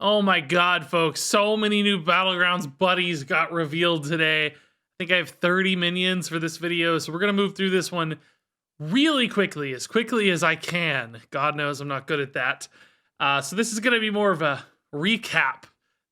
Oh my god, folks. So many new Battlegrounds Buddies got revealed today. I think I have 30 minions for this video, so we're going to move through this one really quickly as I can. God knows I'm not good at that. So this is going to be more of a recap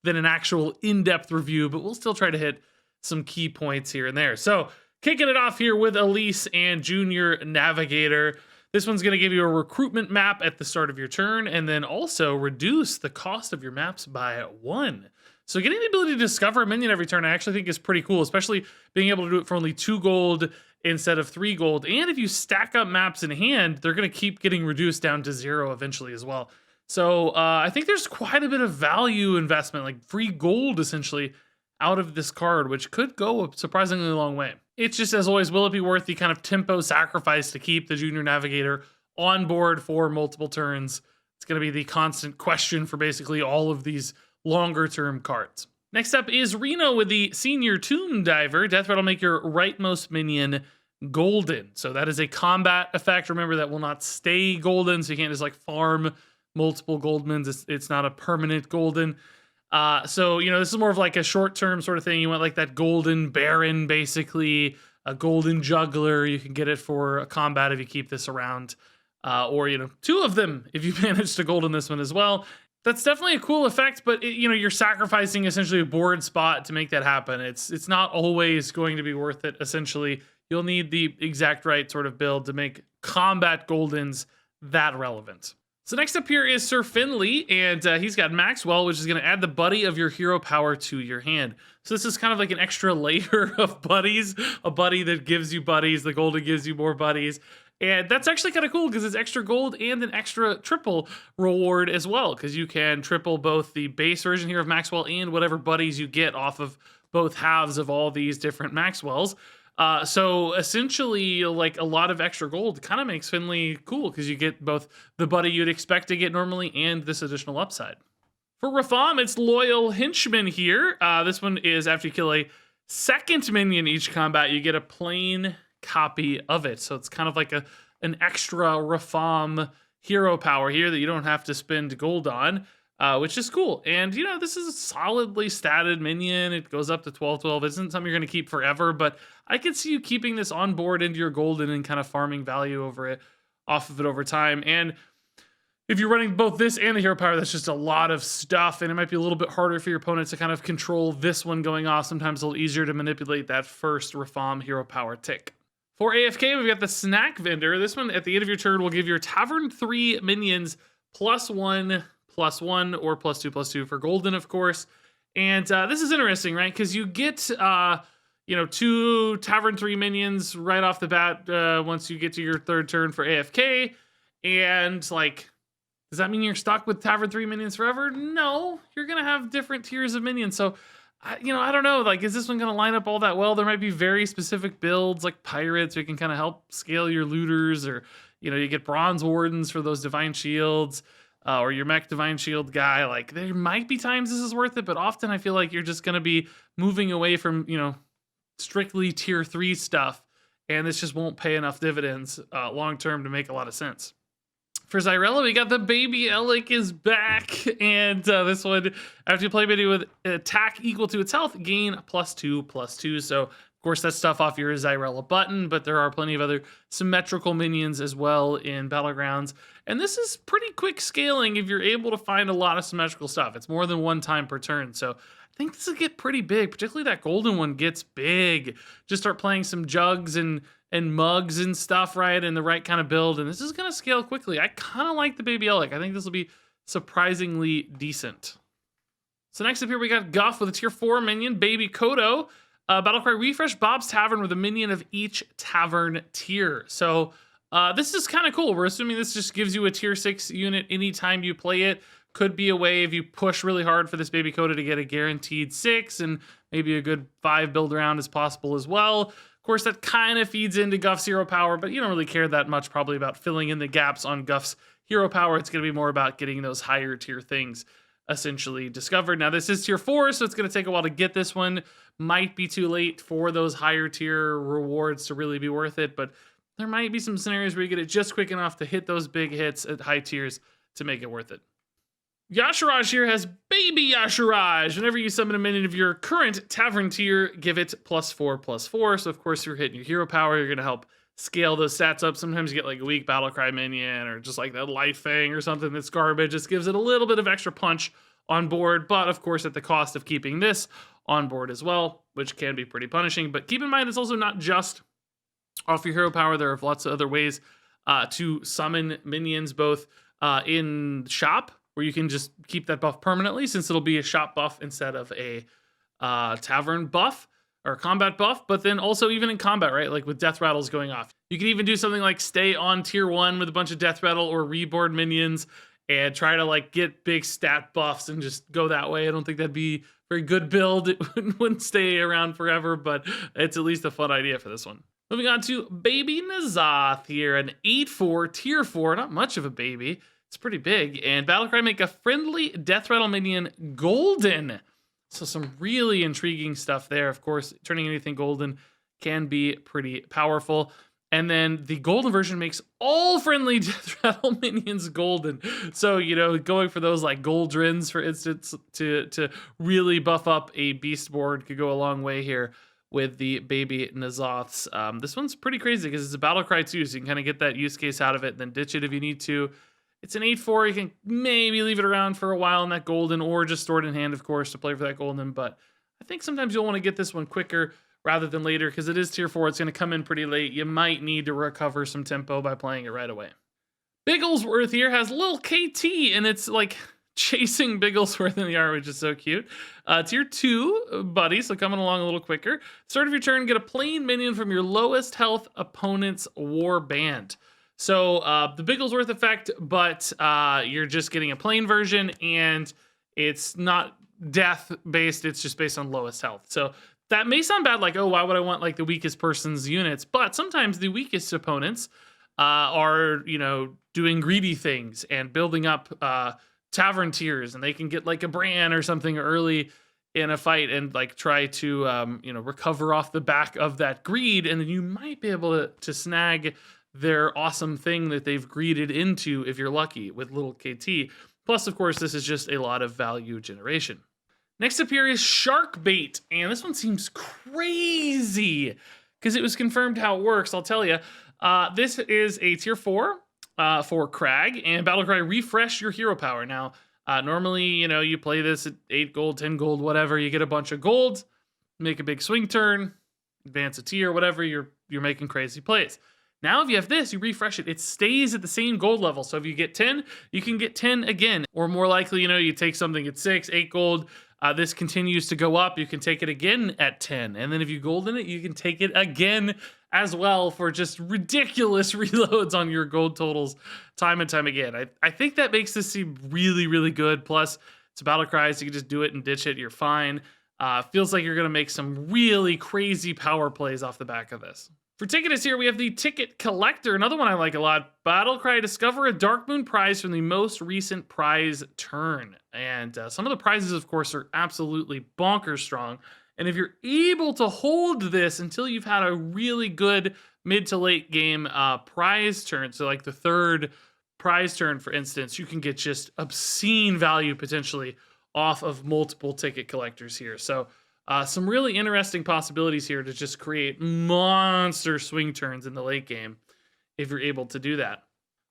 than an actual in-depth review, but we'll still try to hit some key points here and there. So kicking it off here with Elise and Junior Navigator. This one's going to give you a recruitment map at the start of your turn, and then also reduce the cost of your maps by 1. So getting the ability to discover a minion every turn I actually think is pretty cool, especially being able to do it for only 2 gold instead of 3 gold. And if you stack up maps in hand, they're going to keep getting reduced down to 0 eventually as well. So I think there's quite a bit of value investment, like free gold essentially, out of this card, which could go a surprisingly long way. It's just, as always, will it be worth the kind of tempo sacrifice to keep the Junior Navigator on board for multiple turns? It's going to be the constant question for basically all of these longer term cards. Next up is Reno with the Senior Tomb Diver. Death Threat will make your rightmost minion golden. So that is a combat effect. Remember, that will not stay golden, so you can't just like farm multiple goldmans. It's not a permanent golden. So, you know, this is more of like a short-term sort of thing. You want like that golden baron, basically, a golden juggler. You can get it for a combat if you keep this around. Or, you know, 2 of them if you manage to golden this one as well. That's definitely a cool effect, but, you know, you're sacrificing essentially a board spot to make that happen. It's not always going to be worth it, essentially. You'll need the exact right sort of build to make combat goldens that relevant. So next up here is Sir Finley, and he's got Maxwell, which is going to add the buddy of your hero power to your hand. So this is kind of like an extra layer of buddies, a buddy that gives you buddies, the golden gives you more buddies. And that's actually kind of cool because it's extra gold and an extra triple reward as well, because you can triple both the base version here of Maxwell and whatever buddies you get off of both halves of all these different Maxwells. So essentially, like, a lot of extra gold kind of makes Finley cool because you get both the buddy you'd expect to get normally and this additional upside. For Rafam, it's Loyal Henchman here. This one is after you kill a second minion each combat, you get a plain copy of it. So it's kind of like an extra Rafam hero power here that you don't have to spend gold on. Which is cool. And, you know, this is a solidly statted minion. It goes up to 12/12. It isn't something you're going to keep forever, but I could see you keeping this on board into your golden and kind of farming value off of it over time. And if you're running both this and the hero power, that's just a lot of stuff, and it might be a little bit harder for your opponent to kind of control this one going off. Sometimes a little easier to manipulate that first Rafam hero power tick. For AFK, we've got the Snack Vendor. This one, at the end of your turn, will give your Tavern 3 minions +1/+1 or +2/+2 for golden, of course. And this is interesting, right? Because you get, you know, 2 Tavern 3 minions right off the bat once you get to your 3rd turn for AFK. And, like, does that mean you're stuck with Tavern 3 minions forever? No, you're going to have different tiers of minions. So, you know, I don't know. Like, is this one going to line up all that well? There might be very specific builds like Pirates who can kind of help scale your looters, or, you know, you get Bronze Wardens for those Divine Shields. Or your mech Divine Shield guy. Like, there might be times this is worth it, but often I feel like you're just going to be moving away from, you know, strictly tier 3 stuff, and this just won't pay enough dividends long term to make a lot of sense. For Zyrella, we got the Baby Ellic is back, and this one, after you play a minion with attack equal to its health, gain +2/+2. So, of course, that's stuff off your Zyrella button, but there are plenty of other symmetrical minions as well in Battlegrounds. And this is pretty quick scaling if you're able to find a lot of symmetrical stuff. It's more than 1 time per turn. So I think this will get pretty big, particularly that golden one gets big. Just start playing some jugs and mugs and stuff, right? And the right kind of build. And this is going to scale quickly. I kind of like the Baby Ellic. I think this will be surprisingly decent. So next up here, we got Guff with a tier 4 minion, Baby Kodo. Battlecry, refresh Bob's Tavern with a minion of each tavern tier. So this is kind of cool. We're assuming this just gives you a tier 6 unit anytime you play it. Could be a way if you push really hard for this Baby Kodo to get a guaranteed 6 and maybe a good 5 build around as possible as well. Of course, that kind of feeds into Guff's hero power, but you don't really care that much probably about filling in the gaps on Guff's hero power. It's going to be more about getting those higher tier things essentially discovered. Now, this is tier 4, so it's going to take a while to get this one. Might be too late for those higher tier rewards to really be worth it, but there might be some scenarios where you get it just quick enough to hit those big hits at high tiers to make it worth it. Yashiraj here has Baby Yashiraj. Whenever you summon a minion of your current tavern tier, give it +4/+4. So of course, if you're hitting your hero power, you're gonna help scale those stats up. Sometimes you get like a weak Battlecry minion or just like that Light Fang or something that's garbage. Just gives it a little bit of extra punch on board, but of course at the cost of keeping this on board as well, which can be pretty punishing. But keep in mind, it's also not just off your hero power. There are lots of other ways to summon minions, both in shop, where you can just keep that buff permanently, since it'll be a shop buff instead of a tavern buff or combat buff, but then also even in combat, right? Like with death rattles going off. You can even do something like stay on tier 1 with a bunch of death rattle or reboard minions and try to like get big stat buffs and just go that way. I don't think that'd be a very good build. It wouldn't stay around forever, but it's at least a fun idea for this one. Moving on to Baby N'Zoth here, an 8/4, tier 4, not much of a baby. It's pretty big. And Battlecry make a friendly death rattle minion golden. So some really intriguing stuff there. Of course, turning anything golden can be pretty powerful. And then the golden version makes all friendly death rattle minions golden. So, you know, going for those like Goldrins, for instance, to really buff up a beast board could go a long way here with the Baby N'Zoths. This one's pretty crazy because it's a Battlecry too, so you can kind of get that use case out of it and then ditch it if you need to. It's an 8/4. You can maybe leave it around for a while in that golden, or just store it in hand, of course, to play for that golden. But I think sometimes you'll want to get this one quicker rather than later, because it is tier 4. It's going to come in pretty late. You might need to recover some tempo by playing it right away. Bigglesworth here has little KT, and it's like chasing Bigglesworth in the art, which is so cute. Tier 2 buddy, so coming along a little quicker. Start of your turn, get a plain minion from your lowest health opponent's war band. So the Bigglesworth effect, but you're just getting a plain version, and it's not death based, it's just based on lowest health. So that may sound bad, like, oh, why would I want like the weakest person's units? But sometimes the weakest opponents are, you know, doing greedy things and building up tavern tiers, and they can get like a Bran or something early in a fight and like try to, you know, recover off the back of that greed, and then you might be able to snag their awesome thing that they've greeded into if you're lucky with little KT. Plus, of course, this is just a lot of value generation. Next up here is Sharkbait, and this one seems crazy because it was confirmed how it works. I'll tell you, this is a tier 4 for Crag, and Battlecry refresh your hero power. Now, normally, you know, you play this at 8 gold, 10 gold, whatever. You get a bunch of gold, make a big swing turn, advance a tier, whatever. You're making crazy plays. Now, if you have this, you refresh it, it stays at the same gold level. So if you get 10, you can get 10 again. Or more likely, you know, you take something at 6, 8 gold. This continues to go up. You can take it again at 10. And then if you golden it, you can take it again as well for just ridiculous reloads on your gold totals time and time again. I think that makes this seem really, really good. Plus, it's a Battlecry, so you can just do it and ditch it. You're fine. Feels like you're going to make some really crazy power plays off the back of this. For Ticketus here, we have the Ticket Collector, another one I like a lot. Battlecry, discover a Dark Moon prize from the most recent prize turn. And some of the prizes, of course, are absolutely bonkers strong. And if you're able to hold this until you've had a really good mid to late game prize turn, so like the 3rd prize turn, for instance, you can get just obscene value potentially off of multiple Ticket Collectors here. So some really interesting possibilities here to just create monster swing turns in the late game if you're able to do that.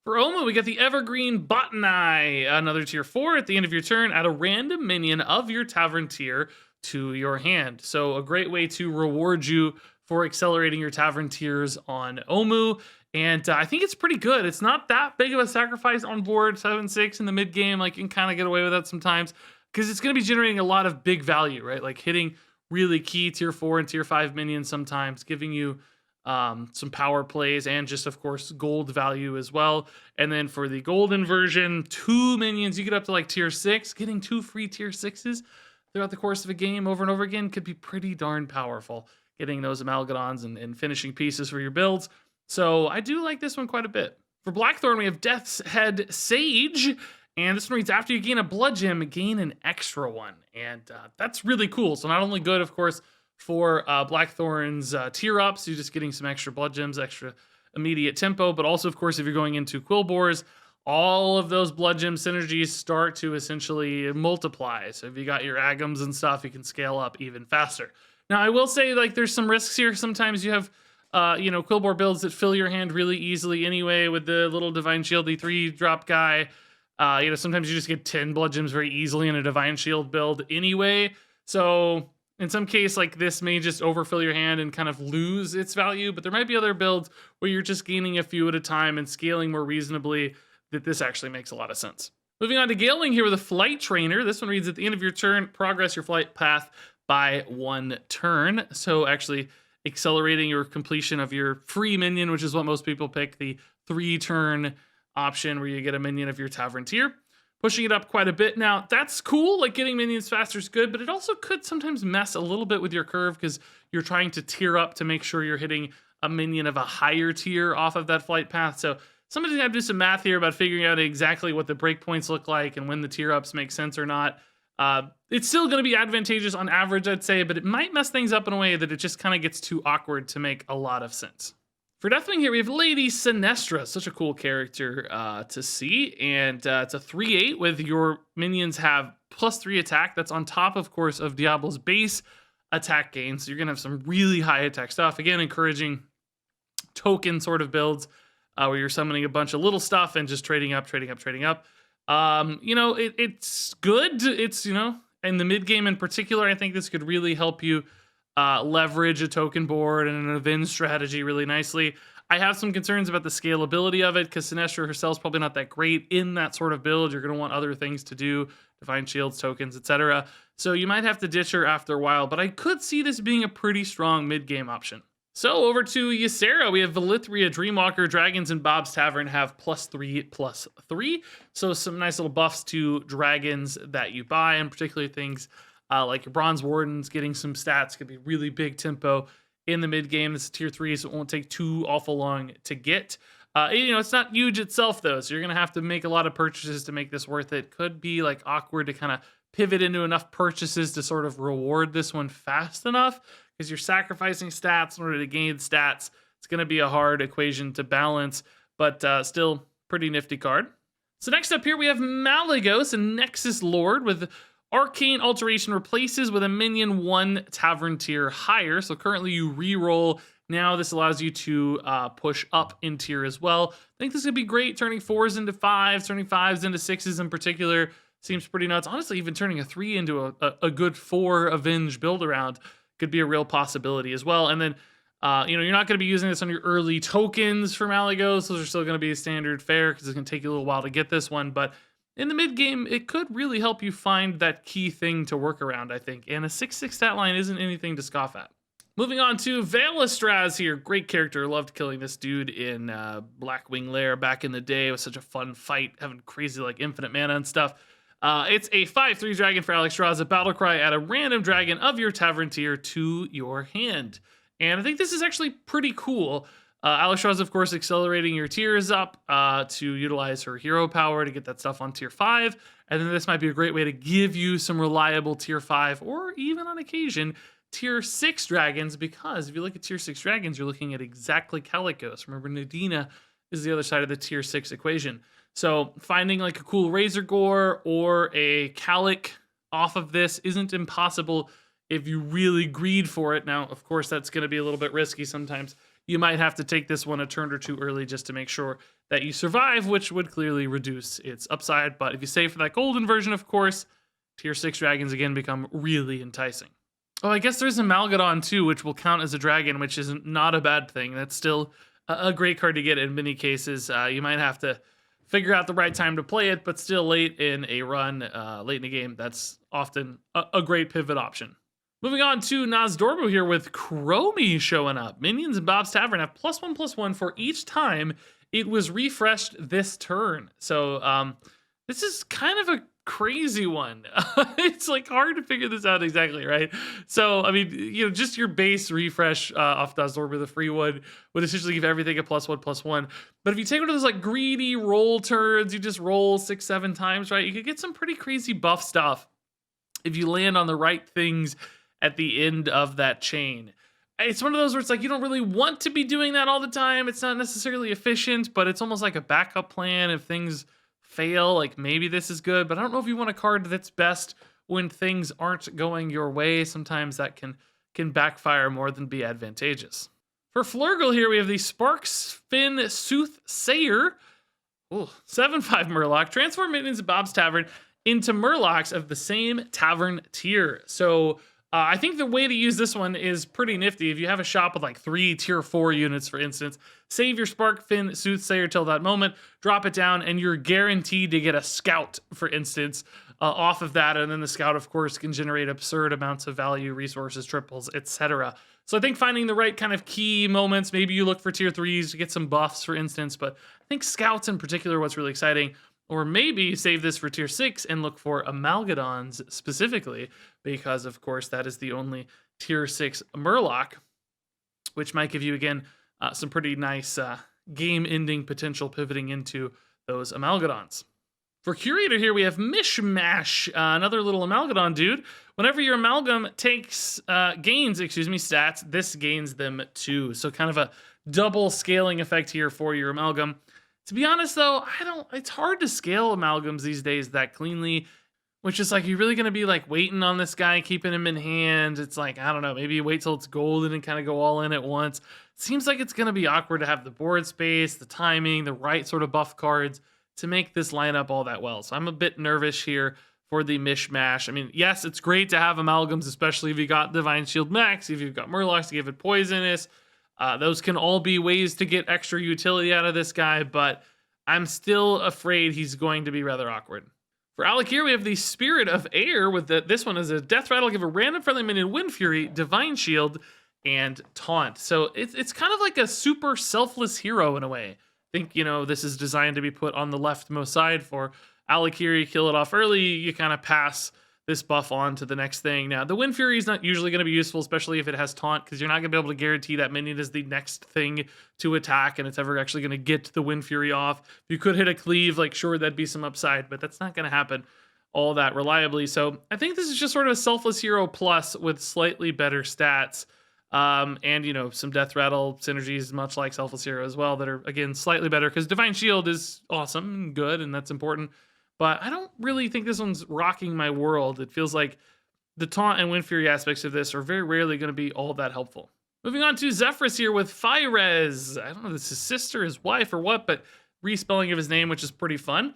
For Oma, we got the Evergreen Botany, another tier 4. At the end of your turn, add a random minion of your tavern tier to your hand. So a great way to reward you for accelerating your tavern tiers on Omu. And I think it's pretty good. It's not that big of a sacrifice on board 7-6 in the mid game. Like, you can kind of get away with that sometimes because it's going to be generating a lot of big value, right? Like hitting really key tier 4 and tier 5 minions sometimes, giving you some power plays and just, of course, gold value as well. And then for the golden version, 2 minions, you get up to like tier 6. Getting 2 free tier 6s throughout the course of a game over and over again could be pretty darn powerful, getting those Amalgadons and finishing pieces for your builds. So I do like this one quite a bit. For Blackthorn, we have Death's Head Sage. And this one reads, after you gain a blood gem, gain an extra one. And that's really cool. So not only good, of course, for Blackthorn's tier ups, you're just getting some extra blood gems, extra immediate tempo, but also, of course, if you're going into Quillbores, all of those blood gem synergies start to essentially multiply. So if you got your agams and stuff, you can scale up even faster. Now, I will say, like, there's some risks here. Sometimes you have, Quillbore builds that fill your hand really easily anyway with the little Divine Shield D3 drop guy. Sometimes you just get 10 blood gems very easily in a Divine Shield build anyway. So in some case, like, this may just overfill your hand and kind of lose its value, but there might be other builds where you're just gaining a few at a time and scaling more reasonably that this actually makes a lot of sense. Moving on to Galing here with a Flight Trainer. This one reads, at the end of your turn, progress your flight path by 1 turn. So actually accelerating your completion of your free minion, which is what most people pick, the 3-turn option where you get a minion of your Tavern tier. Pushing it up quite a bit. Now, that's cool. Like, getting minions faster is good, but it also could sometimes mess a little bit with your curve because you're trying to tier up to make sure you're hitting a minion of a higher tier off of that flight path. So somebody's got to do some math here about figuring out exactly what the breakpoints look like and when the tier ups make sense or not. It's still going to be advantageous on average, I'd say, but it might mess things up in a way that it just kind of gets too awkward to make a lot of sense. For Deathwing here, we have Lady Sinestra, such a cool character to see, and it's a 3/8 with your minions have +3 attack. That's on top, of course, of Diablo's base attack gain, so you're going to have some really high attack stuff. Again, encouraging token sort of builds where you're summoning a bunch of little stuff and just trading up. It's good. It's, in the mid game in particular, I think this could really help you leverage a token board and an avenge strategy really nicely. I have some concerns about the scalability of it because Sinestra herself is probably not that great in that sort of build. You're going to want other things to do, Divine Shields, tokens, etc. So you might have to ditch her after a while, but I could see this being a pretty strong mid-game option. So over to Ysera, we have Velithria, Dreamwalker, Dragons, and Bob's Tavern have +3/+3. So some nice little buffs to dragons that you buy, and particularly things like your Bronze Wardens getting some stats could be really big tempo in the mid game. This is tier 3, so it won't take too awful long to get. It's not huge itself though, so you're gonna have to make a lot of purchases to make this worth it. Could be like awkward to kind of pivot into enough purchases to sort of reward this one fast enough, because you're sacrificing stats in order to gain stats. It's going to be a hard equation to balance, but still pretty nifty card. So next up here we have Malygos, a Nexus Lord with Arcane Alteration, replaces with a minion 1 Tavern tier higher. So currently you re-roll. Now this allows you to push up in tier as well. I think this could be great, turning 4s into 5s, turning 5s into 6s in particular. Seems pretty nuts. Honestly, even turning a 3 into a good 4 Avenge build around could be a real possibility as well. And then, you're not going to be using this on your early tokens for Malygos. Those are still going to be standard fare because it's going to take you a little while to get this one. But in the mid game, it could really help you find that key thing to work around, I think. And a 6/6 stat line isn't anything to scoff at. Moving on to Valestraz here. Great character. Loved killing this dude in Blackwing Lair back in the day. It was such a fun fight, having crazy like infinite mana and stuff. It's a 5/3 dragon for Alexstrasza. Battlecry, add a random dragon of your Tavern tier to your hand. And I think this is actually pretty cool. Alexstrasza, of course, accelerating your tiers up to utilize her hero power to get that stuff on tier 5. And then this might be a great way to give you some reliable tier 5 or even on occasion tier 6 dragons, because if you look at tier 6 dragons, you're looking at exactly Calicos. Remember, Nadina is the other side of the tier 6 equation. So finding like a cool Razor Gore or a Calic off of this isn't impossible if you really greed for it. Now, of course, that's going to be a little bit risky sometimes. You might have to take this one a turn or two early just to make sure that you survive, which would clearly reduce its upside. But if you save for that golden version, of course, tier 6 dragons again become really enticing. Oh, I guess there's a Malgadon too, which will count as a dragon, which is not a bad thing. That's still a great card to get in many cases. You might have to figure out the right time to play it, but still late in a run, late in a game, that's often a great pivot option. Moving on to Nozdormu here with Chromie showing up. Minions in Bob's Tavern have +1/+1 for each time it was refreshed this turn. So this is kind of a crazy one. It's like hard to figure this out exactly, right? So, I mean, just your base refresh off Nozdormu, the free one, would essentially give everything a +1/+1. But if you take one of those like greedy roll turns, you just roll 6-7 times, right? You could get some pretty crazy buff stuff if you land on the right things at the end of that chain. It's one of those where it's like you don't really want to be doing that all the time. It's not necessarily efficient, but it's almost like a backup plan if things fail, like maybe this is good, but I don't know if you want a card that's best when things aren't going your way. Sometimes that can backfire more than be advantageous. For Flurgle here, we have the Sparks Fin Soothsayer. Ooh, 7/5 Murloc. Transform minions at Bob's Tavern into Murlocs of the same tavern tier. So I think the way to use this one is pretty nifty. If you have a shop with like 3 tier 4 units, for instance, save your Spark Fin Soothsayer till that moment, drop it down, and you're guaranteed to get a Scout, for instance, off of that. And then the Scout, of course, can generate absurd amounts of value, resources, triples, etc. So I think finding the right kind of key moments, maybe you look for tier 3s to get some buffs, for instance, but I think Scouts in particular, what's really exciting. Or maybe save this for tier 6 and look for Amalgadons specifically, because of course that is the only tier 6 Murloc, which might give you, again, some pretty nice game-ending potential pivoting into those Amalgadons. For Curator here, we have Mishmash, another little Amalgadon dude. Whenever your Amalgam gains stats, this gains them too. So kind of a double scaling effect here for your Amalgam. To be honest though, it's hard to scale Amalgams these days that cleanly, which is like, you're really going to be like waiting on this guy, keeping him in hand. It's like, I don't know, maybe you wait till it's golden and kind of go all in at once. Seems like it's going to be awkward to have the board space, the timing, the right sort of buff cards to make this lineup all that well. So I'm a bit nervous here for the Mishmash. I mean, yes, it's great to have Amalgams, especially if you got Divine Shield Max, if you've got Murlocs to give it Poisonous. Those can all be ways to get extra utility out of this guy, but I'm still afraid he's going to be rather awkward. For Alec here, we have the Spirit of Air with this one as a Death Rattle. Give a random friendly minion Wind Fury, Divine Shield, and Taunt. So it's kind of like a super selfless hero in a way. I think, this is designed to be put on the leftmost side for Alec here. You kill it off early, you kind of pass this buff on to the next thing. Now, the Wind Fury is not usually going to be useful, especially if it has Taunt, because you're not going to be able to guarantee that minion is the next thing to attack, and it's ever actually going to get the Wind Fury off. If you could hit a Cleave, like, sure, that'd be some upside, but that's not going to happen all that reliably. So I think this is just sort of a selfless hero plus with slightly better stats, and, some Death Rattle synergies, much like Selfless Hero as well, that are, again, slightly better, because Divine Shield is awesome and good, and that's important. But I don't really think this one's rocking my world. It feels like the Taunt and Wind Fury aspects of this are very rarely going to be all that helpful. Moving on to Zephyrus here with Firez. I don't know if it's his sister, his wife, or what, but respelling of his name, which is pretty fun.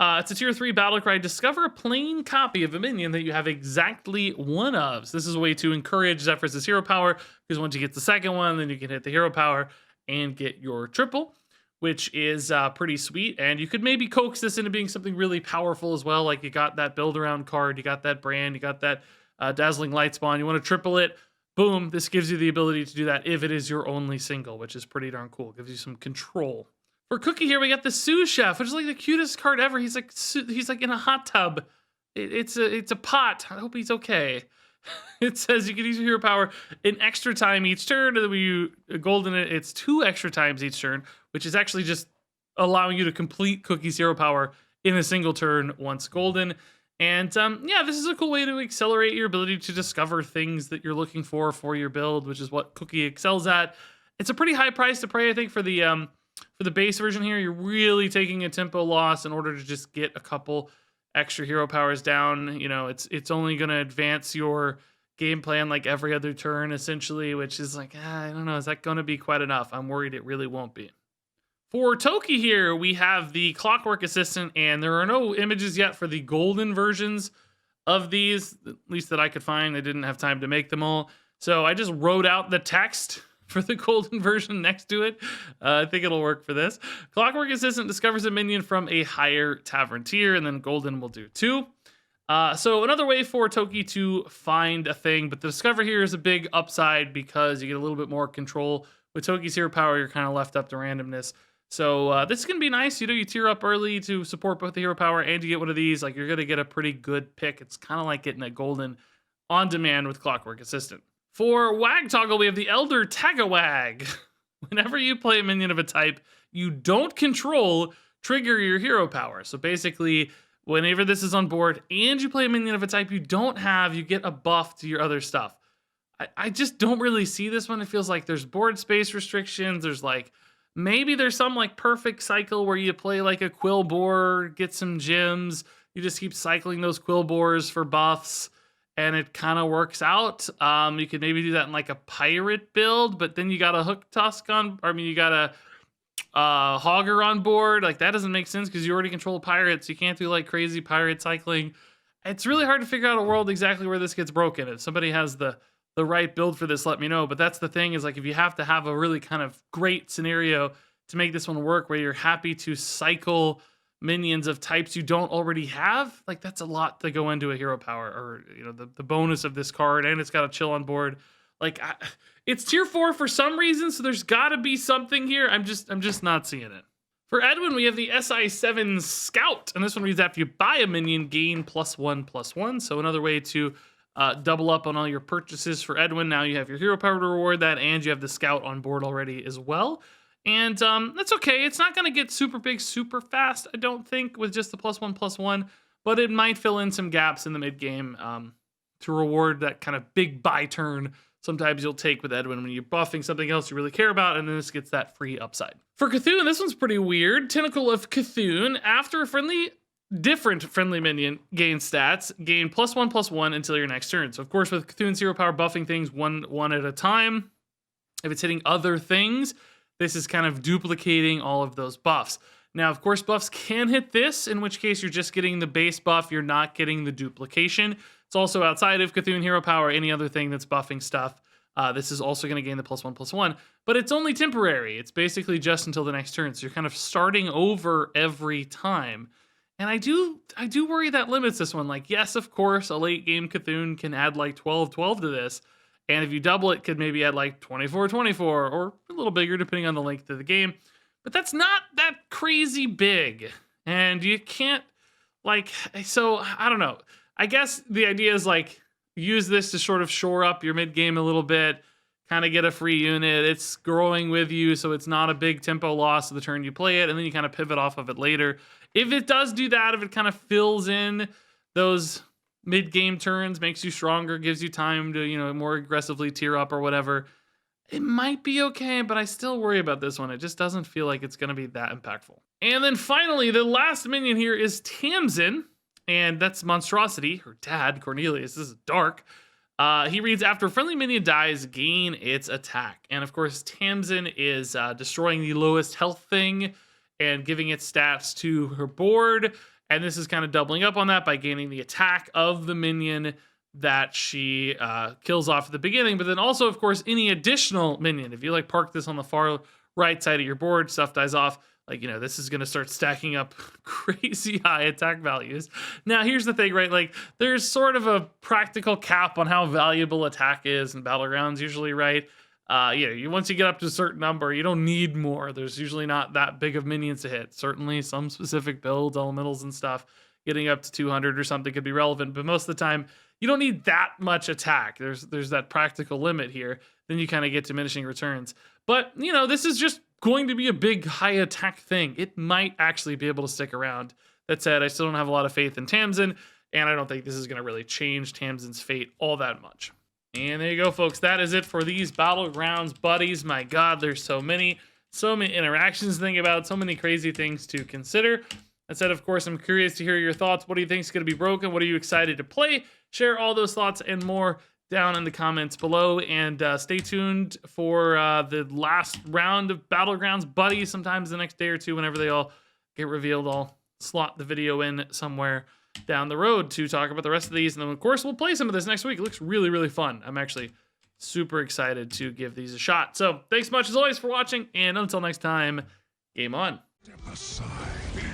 It's a tier 3 battle cry. Discover a plain copy of a minion that you have exactly one of. So this is a way to encourage Zephyrus' hero power, because once you get the second one, then you can hit the hero power and get your triple, which is pretty sweet. And you could maybe coax this into being something really powerful as well. Like you got that build around card, you got that brand, you got that Dazzling Light Spawn. You want to triple it. Boom. This gives you the ability to do that if it is your only single, which is pretty darn cool. Gives you some control. For Cookie here, we got the Sous Chef, which is like the cutest card ever. He's like in a hot tub. It's a pot. I hope he's okay. It says you can use your hero power an extra time each turn, and then when you golden it, it's 2 extra times each turn, which is actually just allowing you to complete Cookie's hero power in a single turn once golden. And yeah, this is a cool way to accelerate your ability to discover things that you're looking for your build, which is what Cookie excels at. It's a pretty high price to pay, I think, for the base version here. You're really taking a tempo loss in order to just get a couple extra hero powers down. It's only going to advance your game plan like every other turn, essentially, which is like, I don't know, is that going to be quite enough? I'm worried it really won't be. For Toki here, we have the Clockwork Assistant, and there are no images yet for the golden versions of these, at least that I could find. They didn't have time to make them all. So I just wrote out the text for the golden version next to it. I think it'll work for this. Clockwork Assistant discovers a minion from a higher tavern tier, and then golden will do too. So another way for Toki to find a thing, but the discover here is a big upside because you get a little bit more control. With Toki's hero power, you're kind of left up to randomness. So this is going to be nice. You tier up early to support both the hero power, and you get one of these. Like, you're going to get a pretty good pick. It's kind of like getting a golden on demand with Clockwork Assistant. For Wag Toggle, we have the Elder Tagawag. Whenever you play a minion of a type you don't control, trigger your hero power. So basically, whenever this is on board and you play a minion of a type you don't have, you get a buff to your other stuff. I just don't really see this one. It feels like there's board space restrictions. There's like Maybe there's some like perfect cycle where you play like a quill boar, get some gems. You just keep cycling those quill boars for buffs, and it kind of works out. You could maybe do that in like a pirate build, but then you got a hook tusk on, I mean, you got a Hogger on board. Like that doesn't make sense because you already control pirates. You can't do like crazy pirate cycling. It's really hard to figure out a world exactly where this gets broken. If somebody has the right build for this, let me know. But that's the thing, is like if you have to have a really kind of great scenario to make this one work, where you're happy to cycle minions of types you don't already have, like that's a lot to go into a hero power, or you know, the bonus of this card, and it's got a chill on board. Like it's tier 4 for some reason, so there's got to be something here. I'm just not seeing it. For Edwin, we have the SI7 Scout, and this one reads, after you buy a minion, gain +1/+1. So another way to double up on all your purchases for Edwin. Now you have your hero power to reward that, and you have the Scout on board already as well. And that's okay. It's not going to get super big super fast, I don't think, with just the +1/+1, but it might fill in some gaps in the mid game to reward that kind of big buy turn sometimes you'll take with Edwin when you're buffing something else you really care about, and then this gets that free upside. For Cthulhu, this one's pretty weird. Tentacle of Cthulhu. After a different friendly minion gains stats, gain +1/+1 until your next turn. So of course with Cthulhu's hero power buffing things one at a time, if it's hitting other things, this is kind of duplicating all of those buffs. Now, of course, buffs can hit this, in which case you're just getting the base buff, you're not getting the duplication. It's also outside of Cthulhu hero power, any other thing that's buffing stuff. This is also going to gain the +1/+1, but it's only temporary. It's basically just until the next turn, so you're kind of starting over every time. And I do worry that limits this one. Like, yes, of course, a late game Cthulhu can add like 12/12 to this, and if you double it, could maybe add like 24/24, or a little bigger depending on the length of the game. But that's not that crazy big, and you can't, like, so I don't know. I guess the idea is like, use this to sort of shore up your mid game a little bit, kind of get a free unit. It's growing with you, so it's not a big tempo loss of the turn you play it, and then you kind of pivot off of it later. If it does do that, if it kind of fills in those mid-game turns, makes you stronger, gives you time to, you know, more aggressively tier up or whatever, it might be okay, but I still worry about this one. It just doesn't feel like it's going to be that impactful. And then finally, the last minion here is Tamsin, and that's Monstrosity, her dad, Cornelius. This is dark. He reads, after a friendly minion dies, gain its attack. And of course, Tamsin is destroying the lowest health thing and giving its stats to her board. And this is kind of doubling up on that by gaining the attack of the minion that she kills off at the beginning. But then also, of course, any additional minion. If you like park this on the far right side of your board, stuff dies off. Like, you know, this is going to start stacking up crazy high attack values. Now, here's the thing, right? Like, there's sort of a practical cap on how valuable attack is in Battlegrounds usually, right? Once you get up to a certain number, you don't need more. There's usually not that big of minions to hit. Certainly some specific builds, elementals and stuff, getting up to 200 or something could be relevant, but most of the time, you don't need that much attack. There's that practical limit here. Then you kind of get diminishing returns. But, you know, this is just going to be a big high attack thing. It might actually be able to stick around. That said, I still don't have a lot of faith in Tamsin, and I don't think this is going to really change Tamsin's fate all that much. And there you go, folks. That is it for these Battlegrounds Buddies. My God, there's so many interactions to think about, so many crazy things to consider. That said, of course, I'm curious to hear your thoughts. What do you think is going to be broken? What are you excited to play? Share all those thoughts and more down in the comments below, and stay tuned for the last round of Battlegrounds Buddies. Sometimes the next day or two, whenever they all get revealed, I'll slot the video in somewhere down the road to talk about the rest of these, and then of course we'll play some of this next week. It looks really fun. I'm actually super excited to give these a shot. So thanks much as always for watching, and until next time, game on. Step aside.